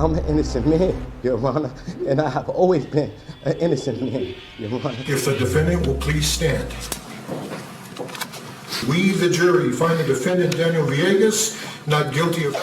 I'm an innocent man, Your Honor, and I have always been an innocent man, Your Honor. If the defendant will please stand. We, the jury, find the defendant, Daniel Villegas, not guilty of...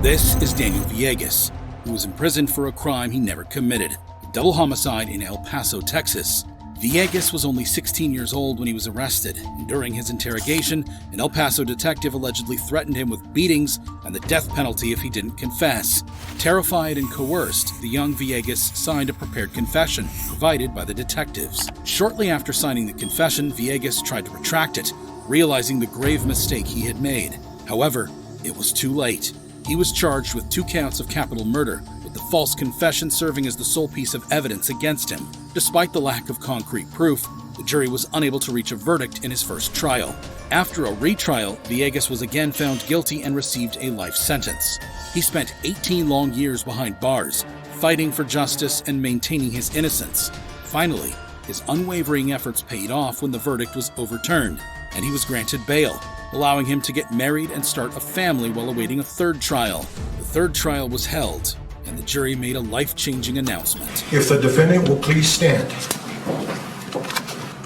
This is Daniel Villegas, who was imprisoned for a crime he never committed, a double homicide in El Paso, Texas. Villegas was only 16 years old when he was arrested, and during his interrogation, an El Paso detective allegedly threatened him with beatings and the death penalty if he didn't confess. Terrified and coerced, the young Villegas signed a prepared confession provided by the detectives. Shortly after signing the confession, Villegas tried to retract it, realizing the grave mistake he had made. However, it was too late. He was charged with 2 counts of capital murder, with the false confession serving as the sole piece of evidence against him. Despite the lack of concrete proof, the jury was unable to reach a verdict in his first trial. After a retrial, Villegas was again found guilty and received a life sentence. He spent 18 long years behind bars, fighting for justice and maintaining his innocence. Finally, his unwavering efforts paid off when the verdict was overturned, and he was granted bail, allowing him to get married and start a family while awaiting a third trial. The third trial was held, and the jury made a life-changing announcement. If the defendant will please stand.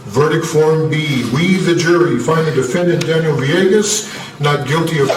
Verdict Form B. We, the jury, find the defendant, Daniel Villegas, not guilty of...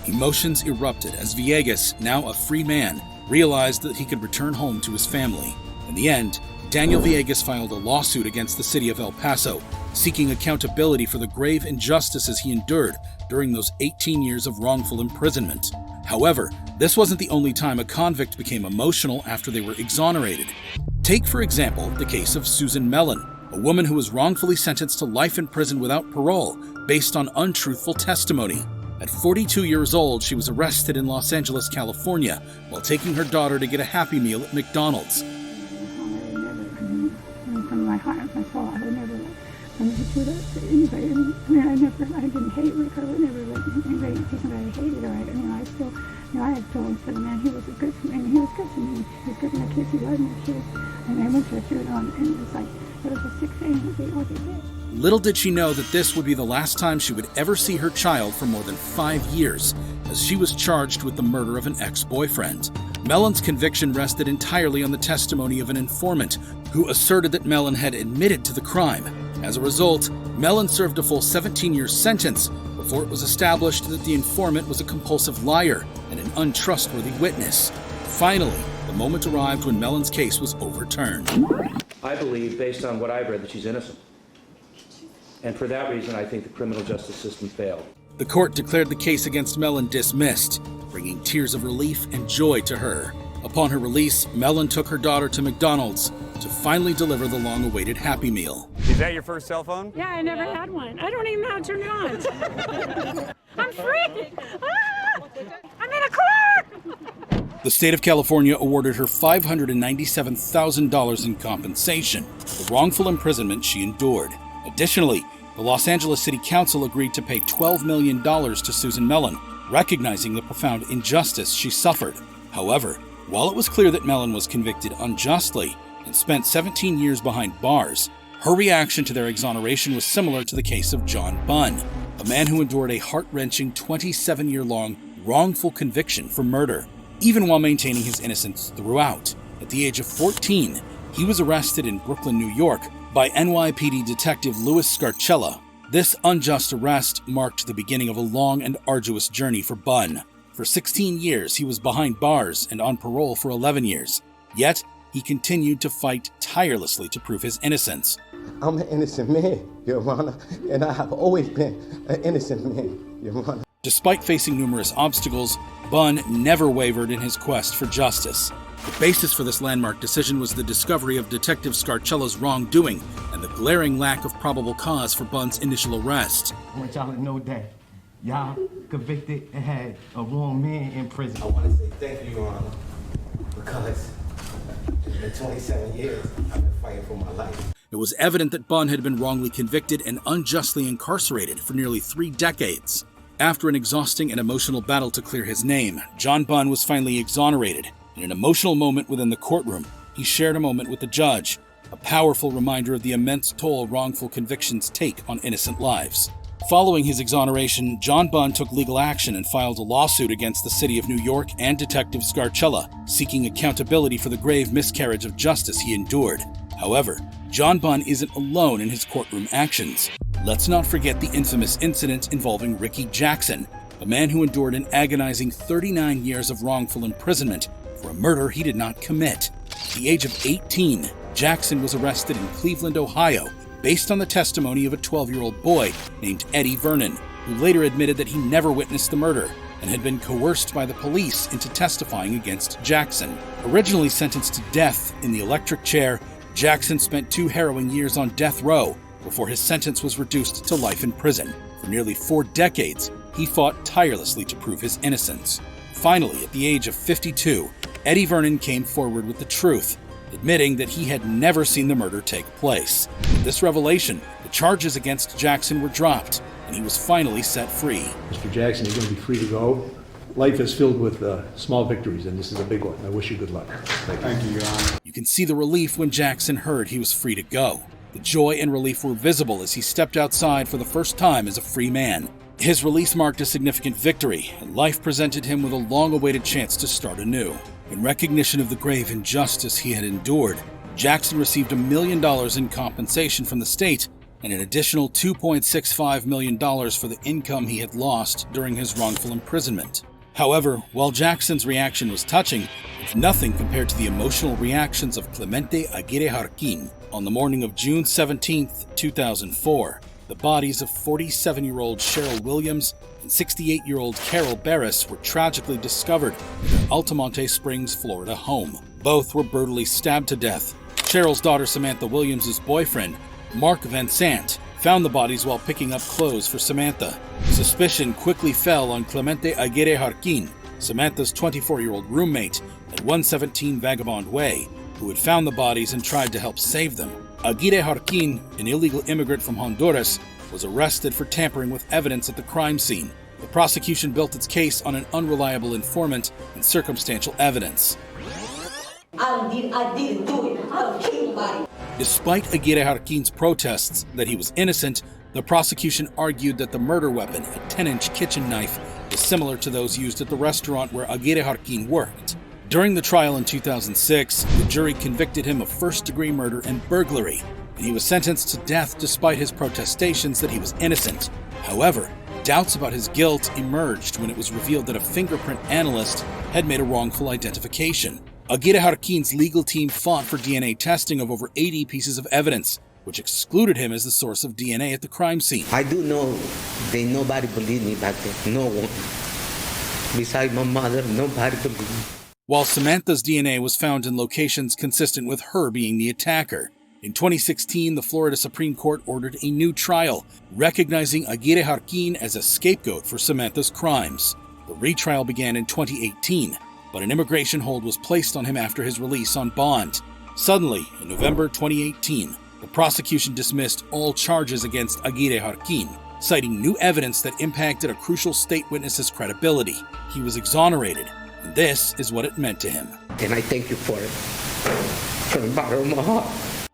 Emotions erupted as Villegas, now a free man, realized that he could return home to his family. In the end, Daniel Villegas filed a lawsuit against the city of El Paso, seeking accountability for the grave injustices he endured during those 18 years of wrongful imprisonment. However, this wasn't the only time a convict became emotional after they were exonerated. Take, for example, the case of Susan Mellen, a woman who was wrongfully sentenced to life in prison without parole based on untruthful testimony. At 42 years old, she was arrested in Los Angeles, California, while taking her daughter to get a Happy Meal at McDonald's. From my heart and my soul, I would never do that to anybody. I didn't hate Rick. I would never let anybody think that I hated her. I had feelings for the man. He was good to me, and he was good to me. He was good to my kids. He loved my kids. And I went to a funeral, and it was like, it was a 6 a.m. what they did. Little did she know that this would be the last time she would ever see her child for more than 5 years, as she was charged with the murder of an ex-boyfriend. Mellen's conviction rested entirely on the testimony of an informant who asserted that Mellen had admitted to the crime. As a result, Mellen served a full 17-year sentence before it was established that the informant was a compulsive liar and an untrustworthy witness. Finally, the moment arrived when Mellen's case was overturned. I believe, based on what I've read, that she's innocent. And for that reason, I think the criminal justice system failed. The court declared the case against Mellen dismissed, bringing tears of relief and joy to her. Upon her release, Mellen took her daughter to McDonald's to finally deliver the long-awaited Happy Meal. Is that your first cell phone? Yeah, I never had one. I don't even know how to turn it on. I'm free! Ah! I'm in a car! The state of California awarded her $597,000 in compensation for the wrongful imprisonment she endured. Additionally, the Los Angeles City Council agreed to pay $12 million to Susan Mellen, recognizing the profound injustice she suffered. However, while it was clear that Mellen was convicted unjustly and spent 17 years behind bars, her reaction to their exoneration was similar to the case of John Bunn, a man who endured a heart-wrenching 27-year-long wrongful conviction for murder, even while maintaining his innocence throughout. At the age of 14, he was arrested in Brooklyn, New York, by NYPD Detective Louis Scarcella. This unjust arrest marked the beginning of a long and arduous journey for Bunn. For 16 years, he was behind bars and on parole for 11 years. Yet, he continued to fight tirelessly to prove his innocence. I'm an innocent man, Your Honor, and I have always been an innocent man, Your Honor. Despite facing numerous obstacles, Bunn never wavered in his quest for justice. The basis for this landmark decision was the discovery of Detective Scarcella's wrongdoing and the glaring lack of probable cause for Bunn's initial arrest. I want y'all to know that y'all convicted and had a wrong man in prison. I want to say thank you, Your Honor, because it's been 27 years I've been fighting for my life. It was evident that Bunn had been wrongly convicted and unjustly incarcerated for nearly 3 decades. After an exhausting and emotional battle to clear his name, John Bunn was finally exonerated, In an emotional moment within the courtroom, he shared a moment with the judge, a powerful reminder of the immense toll wrongful convictions take on innocent lives. Following his exoneration, John Bunn took legal action and filed a lawsuit against the city of New York and Detective Scarcella, seeking accountability for the grave miscarriage of justice he endured. However, John Bunn isn't alone in his courtroom actions. Let's not forget the infamous incident involving Ricky Jackson, a man who endured an agonizing 39 years of wrongful imprisonment for a murder he did not commit. At the age of 18, Jackson was arrested in Cleveland, Ohio, based on the testimony of a 12-year-old boy named Eddie Vernon, who later admitted that he never witnessed the murder and had been coerced by the police into testifying against Jackson. Originally sentenced to death in the electric chair, Jackson spent 2 harrowing years on death row before his sentence was reduced to life in prison. For nearly 4 decades, he fought tirelessly to prove his innocence. Finally, at the age of 52, Eddie Vernon came forward with the truth, admitting that he had never seen the murder take place. With this revelation, the charges against Jackson were dropped, and he was finally set free. Mr. Jackson, you're going to be free to go. Life is filled with small victories, and this is a big one. I wish you good luck. Thank you, Your Honor. You can see the relief when Jackson heard he was free to go. The joy and relief were visible as he stepped outside for the first time as a free man. His release marked a significant victory, and life presented him with a long-awaited chance to start anew. In recognition of the grave injustice he had endured, Jackson received $1 million in compensation from the state and an additional $2.65 million for the income he had lost during his wrongful imprisonment. However, while Jackson's reaction was touching, it's nothing compared to the emotional reactions of Clemente Aguirre-Jarquin. On the morning of June 17, 2004, the bodies of 47-year-old Cheryl Williams and 68-year-old Carol Barris were tragically discovered in their Altamonte Springs, Florida home. Both were brutally stabbed to death. Cheryl's daughter Samantha Williams' boyfriend, Mark Van Sant, found the bodies while picking up clothes for Samantha. Suspicion quickly fell on Clemente Aguirre-Jarquin, Samantha's 24-year-old roommate at 117 Vagabond Way, who had found the bodies and tried to help save them. Aguirre-Jarquin, an illegal immigrant from Honduras, was arrested for tampering with evidence at the crime scene. The prosecution built its case on an unreliable informant and circumstantial evidence. I didn't do it. I don't kill nobody. Despite Aguirre-Jarquin's protests that he was innocent, the prosecution argued that the murder weapon, a 10-inch kitchen knife, was similar to those used at the restaurant where Aguirre-Jarquin worked. During the trial in 2006, the jury convicted him of first-degree murder and burglary, and he was sentenced to death despite his protestations that he was innocent. However, doubts about his guilt emerged when it was revealed that a fingerprint analyst had made a wrongful identification. Aguirre-Jarquin's legal team fought for DNA testing of over 80 pieces of evidence, which excluded him as the source of DNA at the crime scene. I do know that nobody believed me back then. No one. Besides my mother, nobody believed me. While Samantha's DNA was found in locations consistent with her being the attacker. In 2016, the Florida Supreme Court ordered a new trial, recognizing Aguirre-Jarquin as a scapegoat for Samantha's crimes. The retrial began in 2018, but an immigration hold was placed on him after his release on bond. Suddenly, in November 2018, the prosecution dismissed all charges against Aguirre-Jarquin, citing new evidence that impacted a crucial state witness's credibility. He was exonerated, and this is what it meant to him. And I thank you for it, from the bottom of my heart.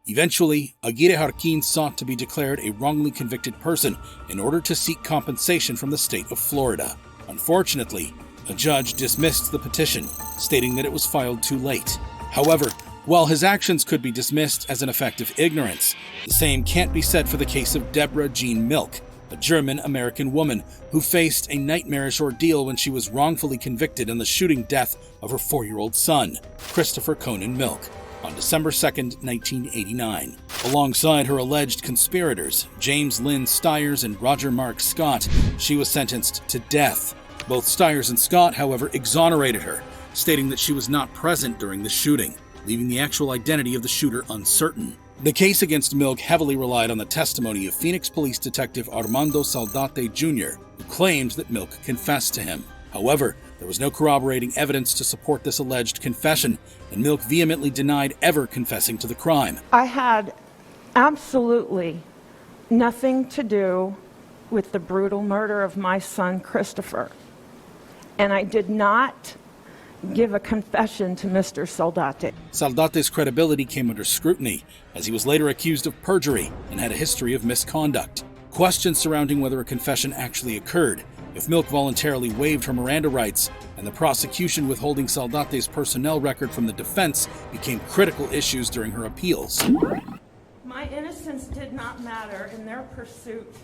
Eventually, Aguirre-Jarquin sought to be declared a wrongly convicted person in order to seek compensation from the state of Florida. Unfortunately, a judge dismissed the petition, stating that it was filed too late. However, while his actions could be dismissed as an effect of ignorance, the same can't be said for the case of Debra Jean Milk, a German-American woman who faced a nightmarish ordeal when she was wrongfully convicted in the shooting death of her 4-year-old son, Christopher Conan Milk, on December 2, 1989. Alongside her alleged conspirators, James Lynn Stiers and Roger Mark Scott, she was sentenced to death. Both Stiers and Scott, however, exonerated her, stating that she was not present during the shooting, leaving the actual identity of the shooter uncertain. The case against Milk heavily relied on the testimony of Phoenix Police Detective Armando Saldate Jr., who claimed that Milk confessed to him. However, there was no corroborating evidence to support this alleged confession, and Milk vehemently denied ever confessing to the crime. I had absolutely nothing to do with the brutal murder of my son, Christopher. And I did not give a confession to Mr. Saldate. Saldate's credibility came under scrutiny, as he was later accused of perjury and had a history of misconduct. Questions surrounding whether a confession actually occurred, if Milk voluntarily waived her Miranda rights, and the prosecution withholding Saldate's personnel record from the defense became critical issues during her appeals. My innocence did not matter in their pursuit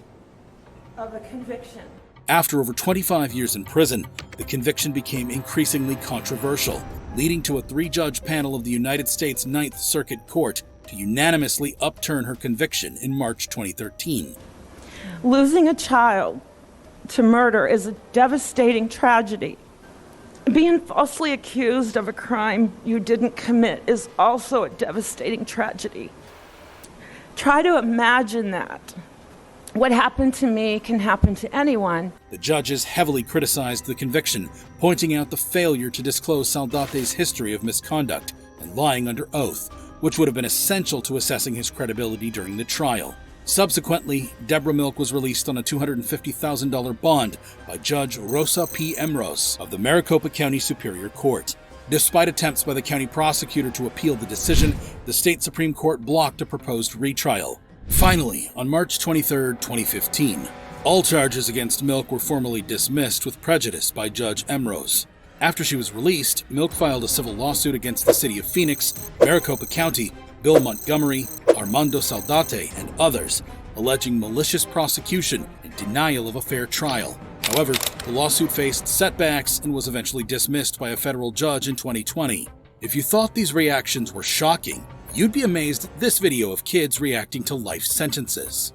of a conviction. After over 25 years in prison, the conviction became increasingly controversial, leading to a 3-judge panel of the United States Ninth Circuit Court to unanimously upturn her conviction in March 2013. Losing a child to murder is a devastating tragedy. Being falsely accused of a crime you didn't commit is also a devastating tragedy. Try to imagine that. What happened to me can happen to anyone. The judges heavily criticized the conviction, pointing out the failure to disclose Saldate's history of misconduct and lying under oath, which would have been essential to assessing his credibility during the trial. Subsequently, Debra Milk was released on a $250,000 bond by Judge Rosa P. Emros of the Maricopa County Superior Court. Despite attempts by the county prosecutor to appeal the decision, the state Supreme Court blocked a proposed retrial. Finally, on March 23, 2015, all charges against Milk were formally dismissed with prejudice by Judge Emros. After she was released, Milk filed a civil lawsuit against the city of Phoenix, Maricopa County, Bill Montgomery, Armando Saldate, and others, alleging malicious prosecution and denial of a fair trial. However, the lawsuit faced setbacks and was eventually dismissed by a federal judge in 2020. If you thought these reactions were shocking, you'd be amazed at this video of kids reacting to life sentences.